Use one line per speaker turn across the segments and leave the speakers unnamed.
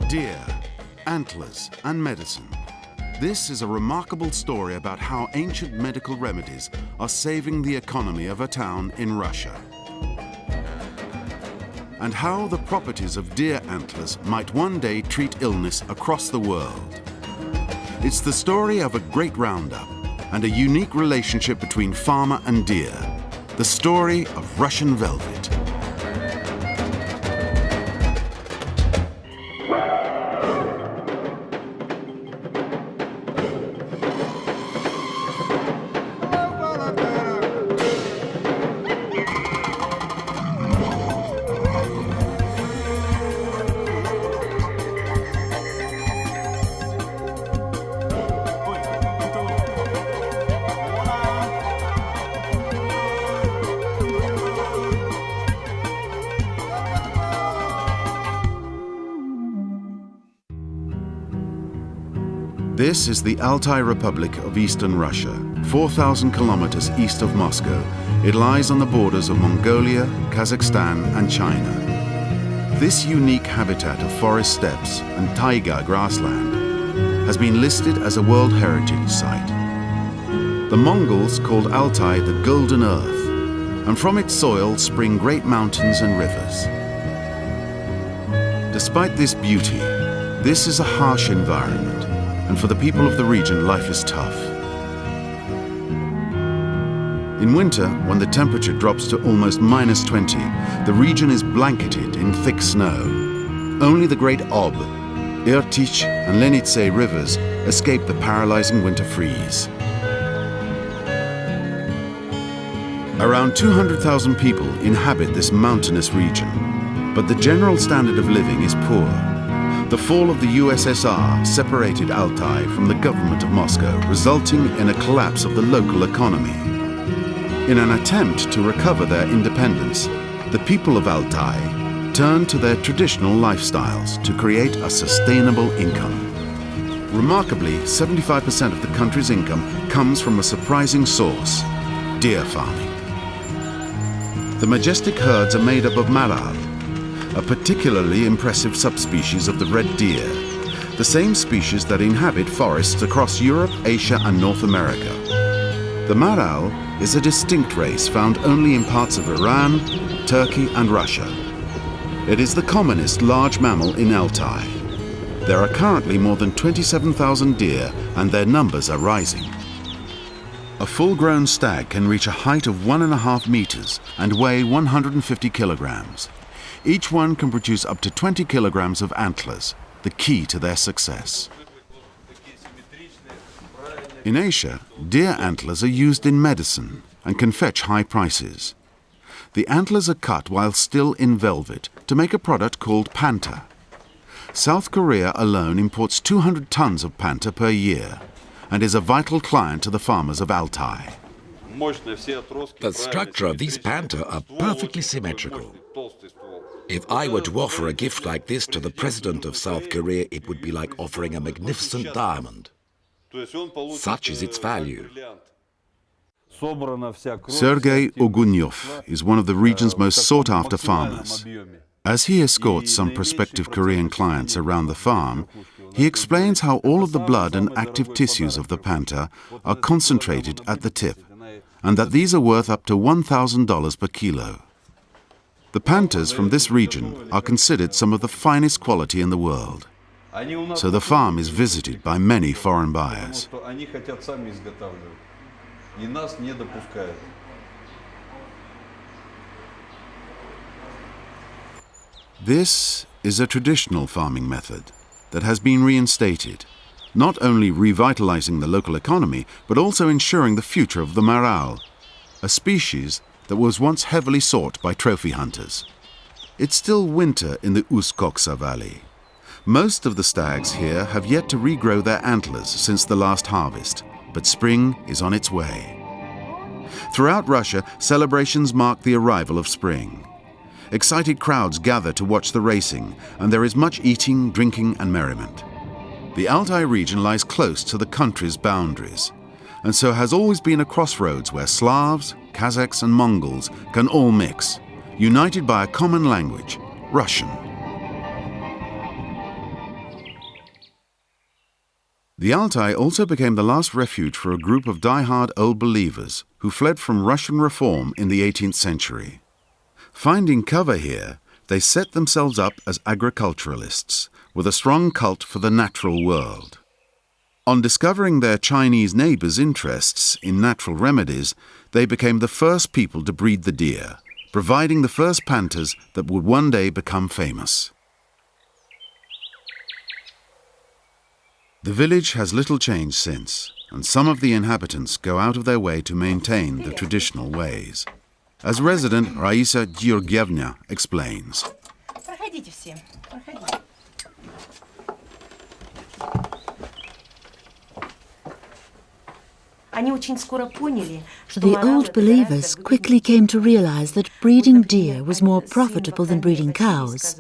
Deer, antlers, and medicine. This is a remarkable story about how ancient medical remedies are saving the economy of a town in Russia, and how the properties of deer antlers might one day treat illness across the world. It's the story of a great roundup and a unique relationship between farmer and deer, the story of Russian velvet. This is the Altai Republic of Eastern Russia, 4,000 kilometers east of Moscow. It lies on the borders of Mongolia, Kazakhstan, and China. This unique habitat of forest steppes and taiga grassland has been listed as a World Heritage Site. The Mongols called Altai the Golden Earth, and from its soil spring great mountains and rivers. Despite this beauty, this is a harsh environment. And for the people of the region, life is tough. In winter, when the temperature drops to almost -20, the region is blanketed in thick snow. Only the great Ob, Irtych and Lenitsey rivers escape the paralyzing winter freeze. Around 200,000 people inhabit this mountainous region, but the general standard of living is poor. The fall of the USSR separated Altai from the government of Moscow, resulting in a collapse of the local economy. In an attempt to recover their independence, the people of Altai turned to their traditional lifestyles to create a sustainable income. Remarkably, 75% of the country's income comes from a surprising source: deer farming. The majestic herds are made up of Maral, a particularly impressive subspecies of the red deer, the same species that inhabit forests across Europe, Asia, and North America. The Maral is a distinct race found only in parts of Iran, Turkey, and Russia. It is the commonest large mammal in Altai. There are currently more than 27,000 deer, and their numbers are rising. A full-grown stag can reach a height of 1.5 meters and weigh 150 kilograms. Each one can produce up to 20 kilograms of antlers, the key to their success. In Asia, deer antlers are used in medicine and can fetch high prices. The antlers are cut while still in velvet to make a product called panta. South Korea alone imports 200 tons of panta per year and is a vital client to the farmers of Altai.
The structure of these panta are perfectly symmetrical. If I were to offer a gift like this to the president of South Korea, it would be like offering a magnificent diamond. Such is its value.
Sergei Ogunyov is one of the region's most sought-after farmers. As he escorts some prospective Korean clients around the farm, he explains how all of the blood and active tissues of the panta are concentrated at the tip, and that these are worth up to $1,000 per kilo. The pantas from this region are considered some of the finest quality in the world, so the farm is visited by many foreign buyers. This is a traditional farming method that has been reinstated, not only revitalizing the local economy, but also ensuring the future of the Maral, a species that was once heavily sought by trophy hunters. It's still winter in the Uskoksa Valley. Most of the stags here have yet to regrow their antlers since the last harvest, but spring is on its way. Throughout Russia, celebrations mark the arrival of spring. Excited crowds gather to watch the racing, and there is much eating, drinking, and merriment. The Altai region lies close to the country's boundaries, and so has always been a crossroads where Slavs, Kazakhs, and Mongols can all mix, united by a common language, Russian. The Altai also became the last refuge for a group of die-hard old believers who fled from Russian reform in the 18th century. Finding cover here, they set themselves up as agriculturalists, with a strong cult for the natural world. On discovering their Chinese neighbors' interests in natural remedies, they became the first people to breed the deer, providing the first panthers that would one day become famous. The village has little changed since, and some of the inhabitants go out of their way to maintain the traditional ways. As resident Raisa Georgievna explains.
The old believers quickly came to realize that breeding deer was more profitable than breeding cows.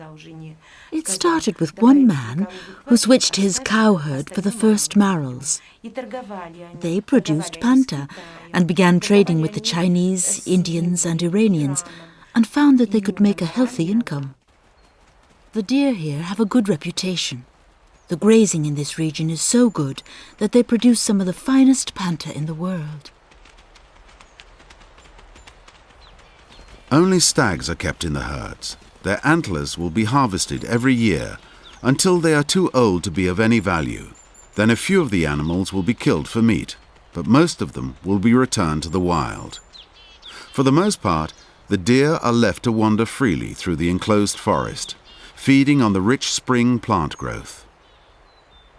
It started with one man who switched his cow herd for the first Marals. They produced panta and began trading with the Chinese, Indians and Iranians and found that they could make a healthy income. The deer here have a good reputation. The grazing in this region is so good that they produce some of the finest panta in the world.
Only stags are kept in the herds. Their antlers will be harvested every year until they are too old to be of any value. Then a few of the animals will be killed for meat, but most of them will be returned to the wild. For the most part, the deer are left to wander freely through the enclosed forest, feeding on the rich spring plant growth.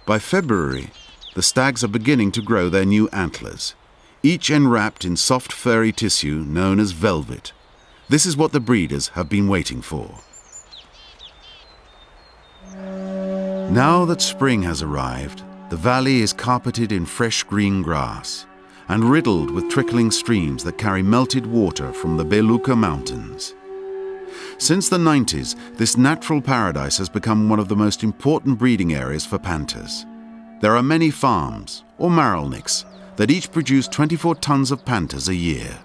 By February, the stags are beginning to grow their new antlers, each enwrapped in soft furry tissue known as velvet. This is what the breeders have been waiting for. Now that spring has arrived, the valley is carpeted in fresh green grass and riddled with trickling streams that carry melted water from the Beluga Mountains. Since the 90s, this natural paradise has become one of the most important breeding areas for panthers. There are many farms, or maralniks, that each produce 24 tons of panthers a year.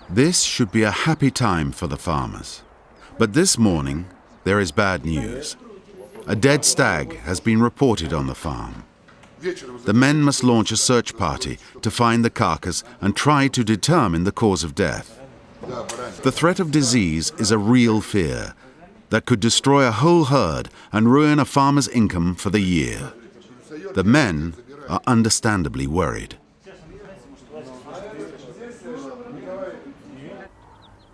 This should be a happy time for the farmers. But this morning, there is bad news. A dead stag has been reported on the farm. The men must launch a search party to find the carcass and try to determine the cause of death. The threat of disease is a real fear that could destroy a whole herd and ruin a farmer's income for the year. The men are understandably worried.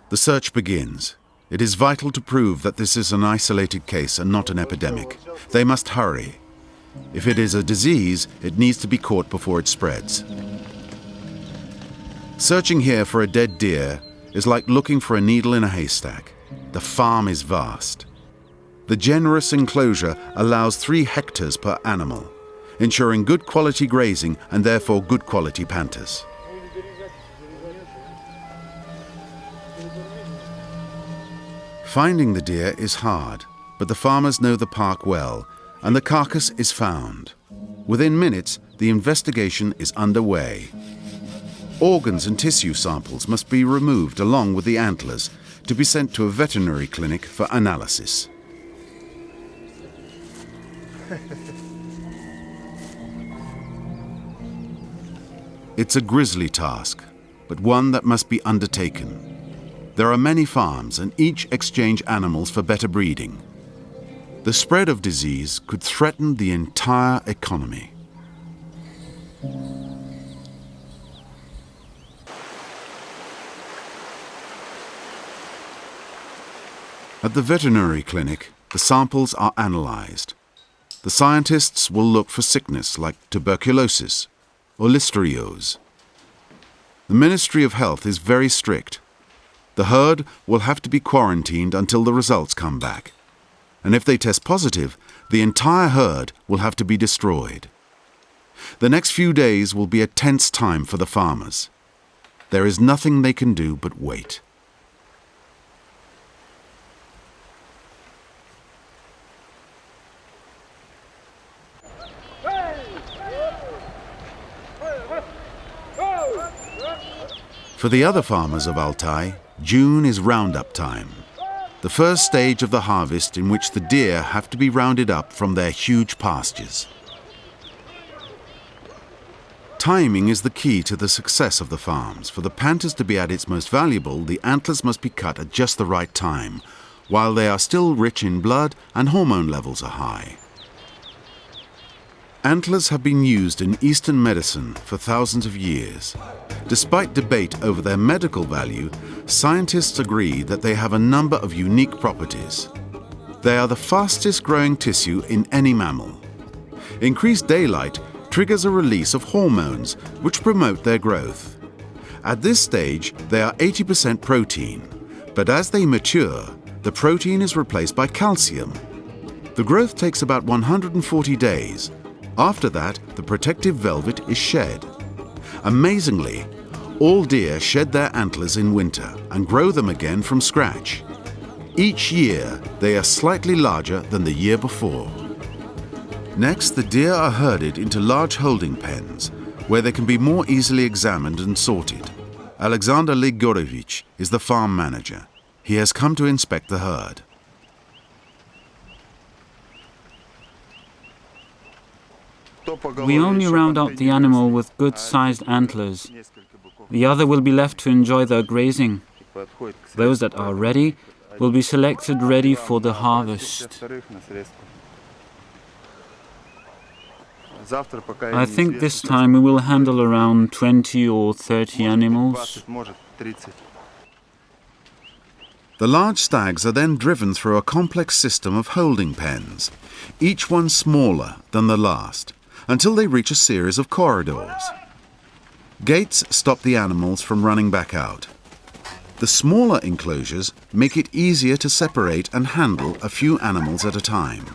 The search begins. It is vital to prove that this is an isolated case and not an epidemic. They must hurry. If it is a disease, it needs to be caught before it spreads. Searching here for a dead deer is like looking for a needle in a haystack. The farm is vast. The generous enclosure allows 3 hectares per animal, ensuring good quality grazing and therefore good quality panthers. Finding the deer is hard, but the farmers know the park well, and the carcass is found. Within minutes, the investigation is underway. Organs and tissue samples must be removed along with the antlers to be sent to a veterinary clinic for analysis. It's a grisly task, but one that must be undertaken. There are many farms and each exchange animals for better breeding. The spread of disease could threaten the entire economy. At the veterinary clinic, the samples are analyzed. The scientists will look for sickness like tuberculosis or listeriose. The Ministry of Health is very strict. The herd will have to be quarantined until the results come back. And if they test positive, the entire herd will have to be destroyed. The next few days will be a tense time for the farmers. There is nothing they can do but wait. For the other farmers of Altai, June is roundup time. the first stage of the harvest in which the deer have to be rounded up from their huge pastures. Timing is the key to the success of the farms. For the panthers to be at its most valuable, the antlers must be cut at just the right time, while they are still rich in blood and hormone levels are high. Antlers have been used in Eastern medicine for thousands of years. Despite debate over their medical value, scientists agree that they have a number of unique properties. They are the fastest growing tissue in any mammal. Increased daylight triggers a release of hormones which promote their growth. At this stage, they are 80% protein, but as they mature, the protein is replaced by calcium. The growth takes about 140 days. After that, the protective velvet is shed. Amazingly, all deer shed their antlers in winter and grow them again from scratch. Each year, they are slightly larger than the year before. Next, the deer are herded into large holding pens, where they can be more easily examined and sorted. Alexander Ligorevich is the farm manager. He has come to inspect the herd.
We only round up the animal with good-sized antlers. The other will be left to enjoy their grazing. Those that are ready will be selected ready for the harvest. I think this time we will handle around 20 or 30 animals.
The large stags are then driven through a complex system of holding pens, each one smaller than the last, until they reach a series of corridors. Gates stop the animals from running back out. The smaller enclosures make it easier to separate and handle a few animals at a time.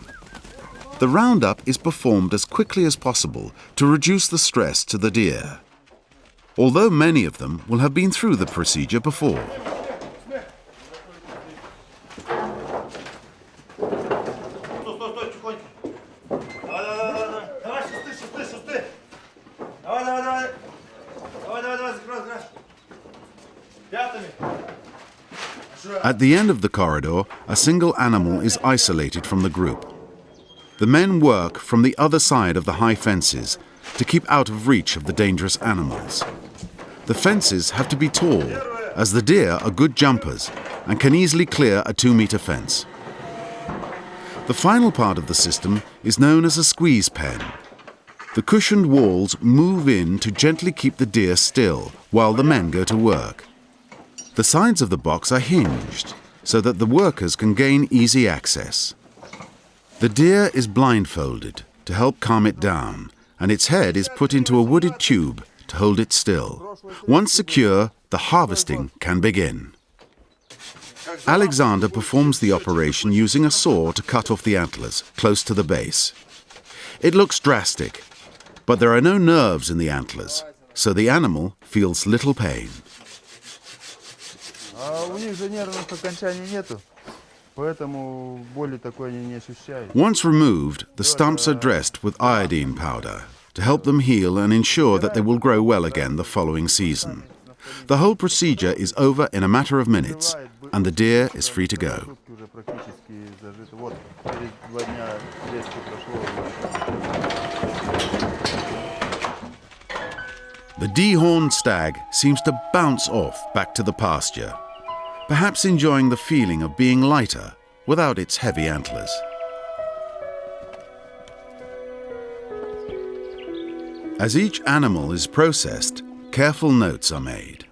The roundup is performed as quickly as possible to reduce the stress to the deer, although many of them will have been through the procedure before. At the end of the corridor, a single animal is isolated from the group. The men work from the other side of the high fences to keep out of reach of the dangerous animals. The fences have to be tall, as the deer are good jumpers and can easily clear a 2-meter fence. The final part of the system is known as a squeeze pen. The cushioned walls move in to gently keep the deer still while the men go to work. The sides of the box are hinged so that the workers can gain easy access. The deer is blindfolded to help calm it down, and its head is put into a wooded tube to hold it still. Once secure, the harvesting can begin. Alexander performs the operation using a saw to cut off the antlers close to the base. It looks drastic, but there are no nerves in the antlers, so the animal feels little pain. Once removed, the stumps are dressed with iodine powder to help them heal and ensure that they will grow well again the following season. The whole procedure is over in a matter of minutes, and the deer is free to go. The dehorned stag seems to bounce off back to the pasture, perhaps enjoying the feeling of being lighter without its heavy antlers. As each animal is processed, careful notes are made.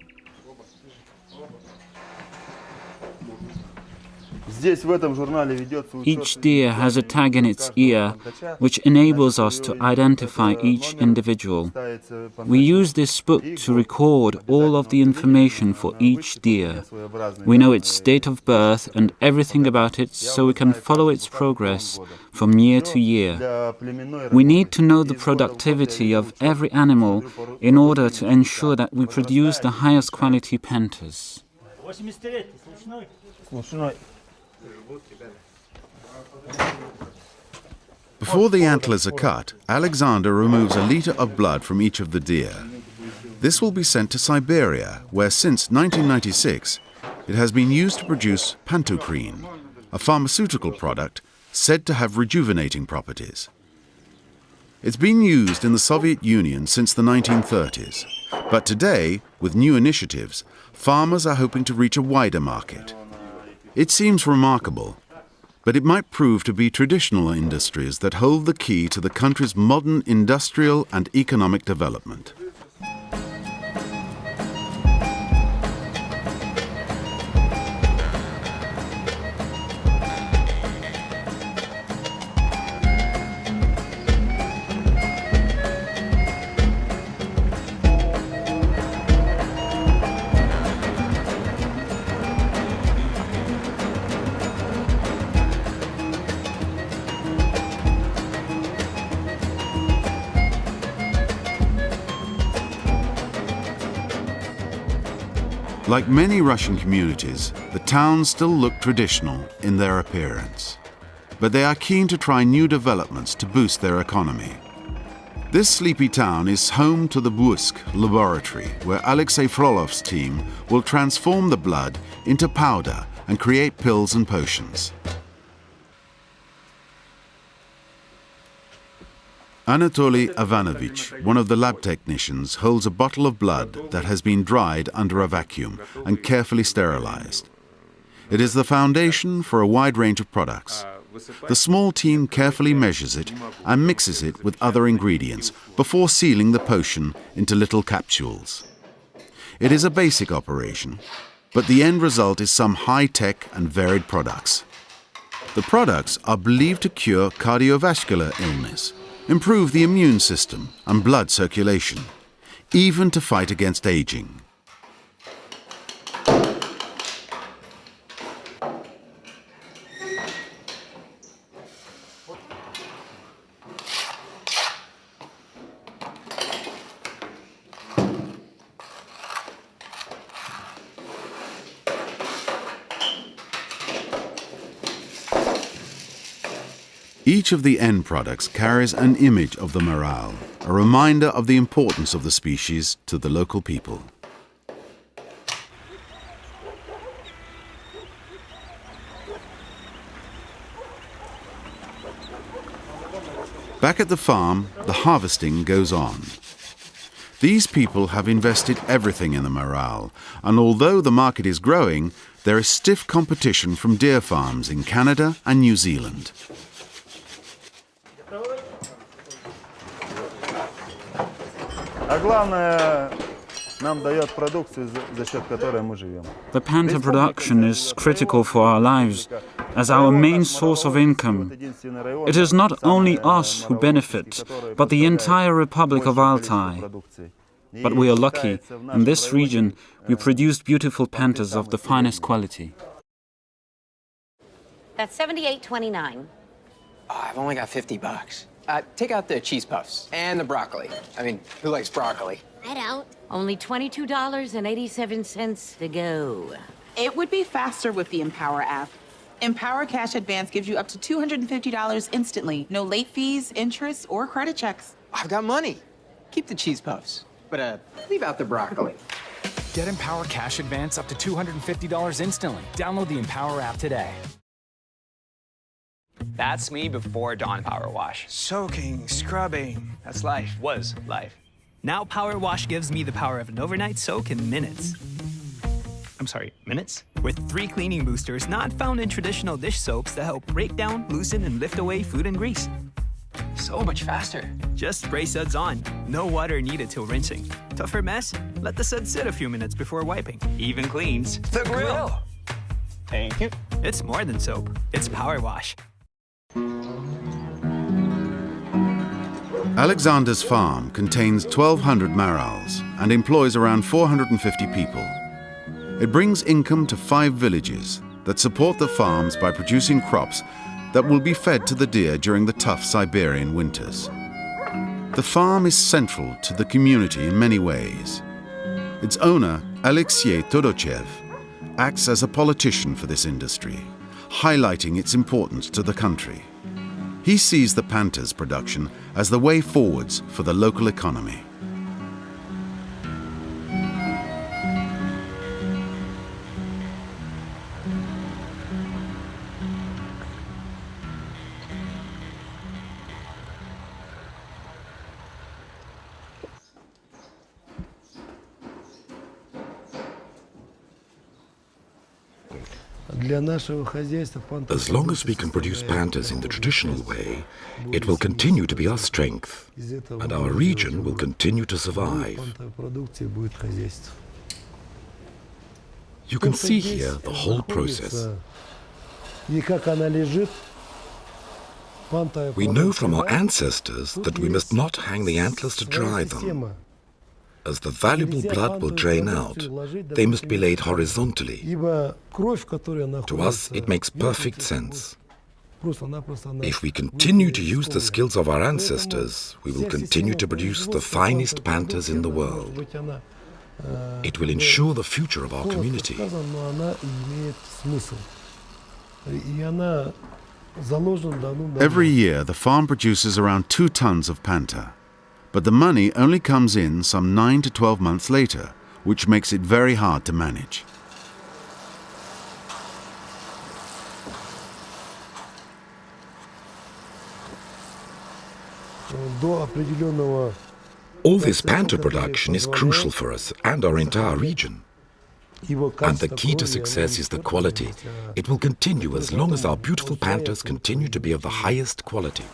Each deer has a tag in its ear, which enables us to identify each individual. We use this book to record all of the information for each deer. We know its date of birth and everything about it, so we can follow its progress from year to year. We need to know the productivity of every animal in order to ensure that we produce the highest quality panthers.
Before the antlers are cut, Alexander removes a liter of blood from each of the deer. This will be sent to Siberia, where since 1996, It has been used to produce pantocrine, a pharmaceutical product said to have rejuvenating properties. It's been used in the Soviet Union since the 1930s, but today, with new initiatives, farmers are hoping to reach a wider market. It seems remarkable, but it might prove to be traditional industries that hold the key to the country's modern industrial and economic development. Like many Russian communities, the towns still look traditional in their appearance. But they are keen to try new developments to boost their economy. This sleepy town is home to the Busk laboratory, where Alexei Frolov's team will transform the blood into powder and create pills and potions. Anatoly Ivanovich, one of the lab technicians, holds a bottle of blood that has been dried under a vacuum and carefully sterilized. It is the foundation for a wide range of products. The small team carefully measures it and mixes it with other ingredients before sealing the potion into little capsules. It is a basic operation, but the end result is some high-tech and varied products. The products are believed to cure cardiovascular illness, improve the immune system and blood circulation, even to fight against aging. Each of the end products carries an image of the Maral, a reminder of the importance of the species to the local people. Back at the farm, the harvesting goes on. These people have invested everything in the Maral, and although the market is growing, there is stiff competition from deer farms in Canada and New Zealand.
The panta production is critical for our lives as our main source of income. It is not only us who benefit, but the entire Republic of Altai. But we are lucky. In this region, we produce beautiful pantas of the finest quality.
That's $78.29.
Oh, I've only got $50. Take out the cheese puffs and the broccoli. I mean, who likes broccoli?
I don't. Only $22.87 to go.
It would be faster with the Empower app. Empower Cash Advance gives you up to $250 instantly. No late fees, interest, or credit checks.
I've got money. Keep the cheese puffs, but leave out the broccoli.
Get Empower Cash Advance up to $250 instantly. Download the Empower app today.
That's me before Dawn Power Wash.
Soaking, scrubbing. That's life.
Was life.
Now Power Wash gives me the power of an overnight soak in minutes.
I'm sorry, minutes?
With 3 cleaning boosters not found in traditional dish soaps that help break down, loosen, and lift away food and grease.
So much faster.
Just spray suds on. No water needed till rinsing. Tougher mess? Let the suds sit a few minutes before wiping.
Even cleans
the grill.
Thank you.
It's more than soap. It's Power Wash.
Alexander's farm contains 1,200 marals and employs around 450 people. It brings income to 5 villages that support the farms by producing crops that will be fed to the deer during the tough Siberian winters. The farm is central to the community in many ways. Its owner, Alexei Todochev, acts as a politician for this industry, highlighting its importance to the country. He sees the pantas production as the way forwards for the local economy.
As long as we can produce panthers in the traditional way, it will continue to be our strength, and our region will continue to survive. You can see here the whole process. We know from our ancestors that we must not hang the antlers to dry them. As the valuable blood will drain out, they must be laid horizontally. To us, it makes perfect sense. If we continue to use the skills of our ancestors, we will continue to produce the finest panthers in the world. It will ensure the future of our community.
Every year, the farm produces around 2 tons of panther. But the money only comes in some 9 to 12 months later, which makes it very hard to manage.
All this panther production is crucial for us and our entire region. And the key to success is the quality. It will continue as long as our beautiful panthers continue to be of the highest quality.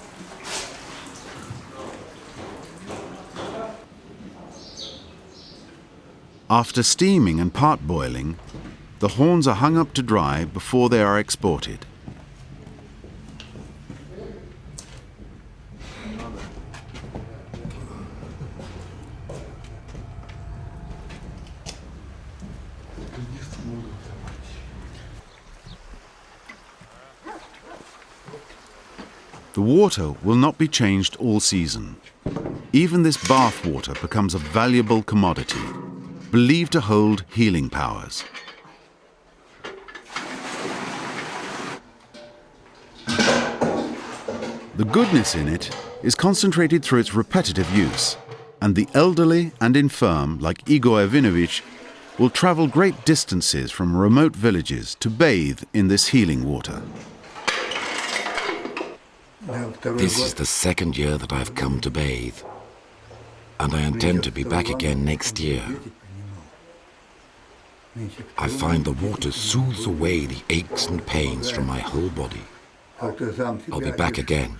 After steaming and part-boiling, the horns are hung up to dry before they are exported. The water will not be changed all season. Even this bath water becomes a valuable commodity, believed to hold healing powers. The goodness in it is concentrated through its repetitive use, and the elderly and infirm, like Igor Evinovich, will travel great distances from remote villages to bathe in this healing water.
This is the second year that I've come to bathe, and I intend to be back again next year. I find the water soothes away the aches and pains from my whole body. I'll be back again.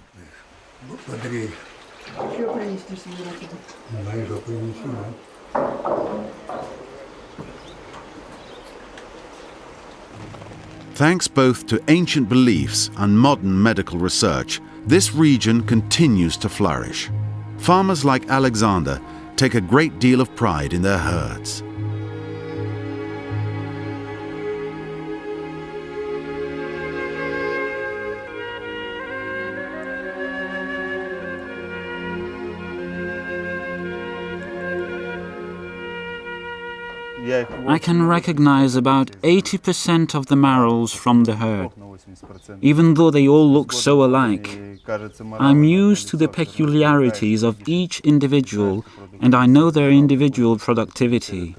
Thanks both to ancient beliefs and modern medical research, this region continues to flourish. Farmers like Alexander take a great deal of pride in their herds.
I can recognize about 80% of the Marals from the herd, even though they all look so alike. I'm used to the peculiarities of each individual, and I know their individual productivity.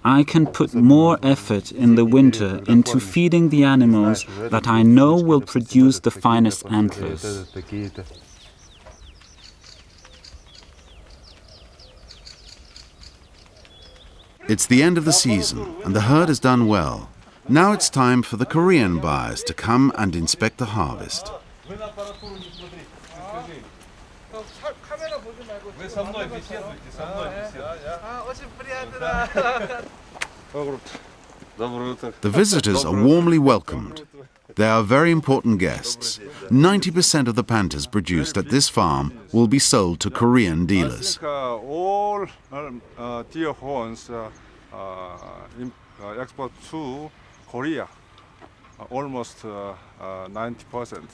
I can put more effort in the winter into feeding the animals that I know will produce the finest antlers.
It's the end of the season, and the herd has done well. Now it's time for the Korean buyers to come and inspect the harvest. The visitors are warmly welcomed. They are very important guests. 90% of the panthers produced at this farm will be sold to Korean dealers.
All deer horns export to Korea, almost 90%.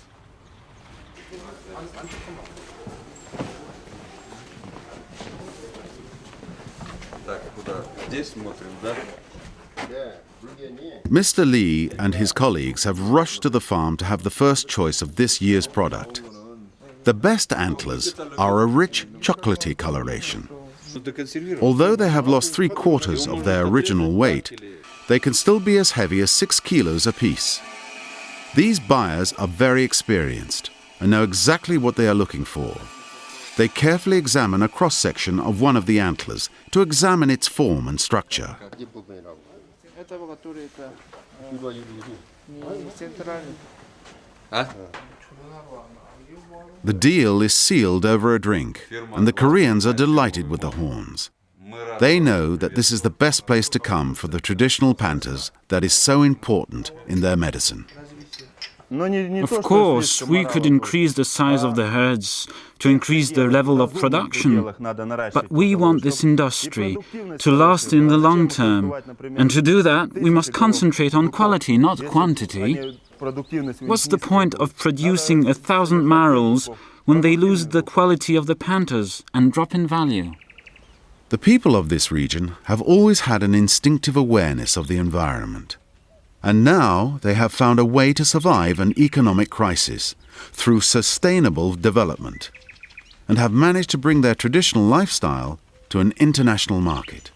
Mr. Lee and his colleagues have rushed to the farm to have the first choice of this year's product. The best antlers are a rich chocolatey coloration. Although they have lost 3/4 of their original weight, they can still be as heavy as 6 kilos apiece. These buyers are very experienced and know exactly what they are looking for. They carefully examine a cross-section of one of the antlers to examine its form and structure. The deal is sealed over a drink, and the Koreans are delighted with the horns. They know that this is the best place to come for the traditional panthers that is so important in their medicine.
Of course, we could increase the size of the herds to increase the level of production, but we want this industry to last in the long term, and to do that, we must concentrate on quality, not quantity. What's the point of producing 1,000 marals when they lose the quality of the panthers and drop in value?
The people of this region have always had an instinctive awareness of the environment. And now they have found a way to survive an economic crisis through sustainable development, and have managed to bring their traditional lifestyle to an international market.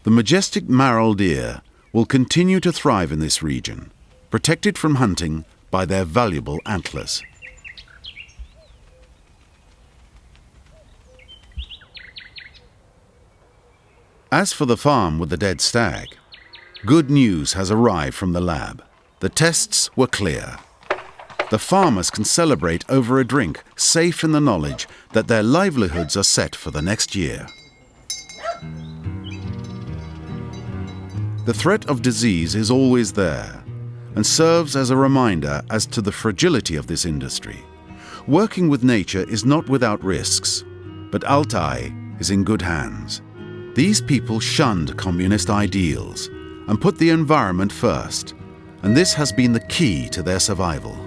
The majestic Maral deer will continue to thrive in this region, protected from hunting by their valuable antlers. As for the farm with the dead stag, good news has arrived from the lab. The tests were clear. The farmers can celebrate over a drink, safe in the knowledge that their livelihoods are set for the next year. The threat of disease is always there, and serves as a reminder as to the fragility of this industry. Working with nature is not without risks, but Altai is in good hands. These people shunned communist ideals and put the environment first, and this has been the key to their survival.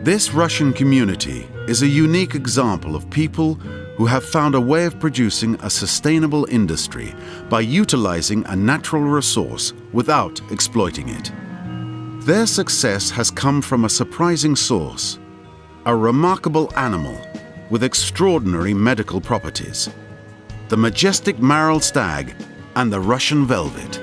This Russian community is a unique example of people who have found a way of producing a sustainable industry by utilizing a natural resource without exploiting it. Their success has come from a surprising source, a remarkable animal with extraordinary medical properties. The majestic Maral stag and the Russian velvet.